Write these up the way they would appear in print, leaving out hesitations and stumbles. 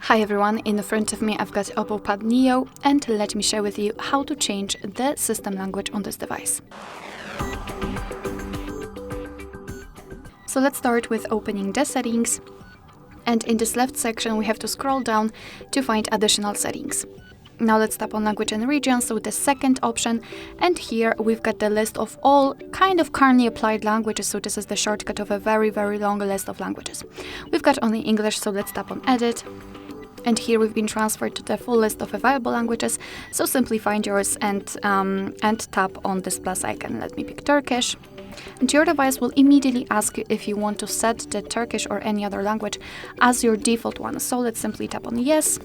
Hi everyone, in front of me I've got OPPO Pad Neo, and let me share with you how to change the system language on this device. So let's start with opening the settings, and in this left section we have to scroll down to find additional settings. Now let's tap on language and region, so the second option, and here we've got the list of all kind of currently applied languages, so this is the shortcut of a very long list of languages. We've got only English, so let's tap on edit. And here we've been transferred to the full list of available languages, so simply find yours and tap on this plus icon. Let me pick Turkish. And your device will immediately ask you if you want to set the Turkish or any other language as your default one. So let's simply tap on yes.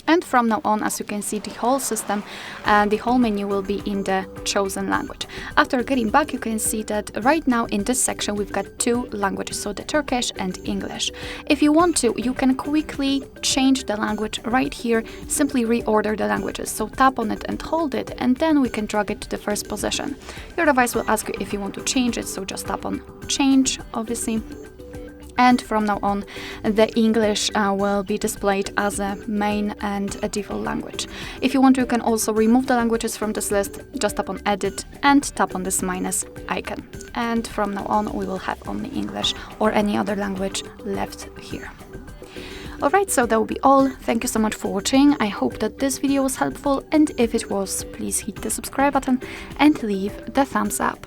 And from now on, as you can see, the whole system and the whole menu will be in the chosen language. After getting back, you can see that right now in this section we've got two languages, so the Turkish and English. If you want to, you can quickly change the language right here, simply reorder the languages. So tap on it and hold it, and then we can drag it to the first position. Your device will ask you if you want to change it, so just tap on change, obviously. And from now on, the English will be displayed as a main and a default language. If you want to, you can also remove the languages from this list. Just tap on edit and tap on this minus icon. And from now on, we will have only English or any other language left here. Alright, so that will be all. Thank you so much for watching. I hope that this video was helpful, and if it was, please hit the subscribe button and leave the thumbs up.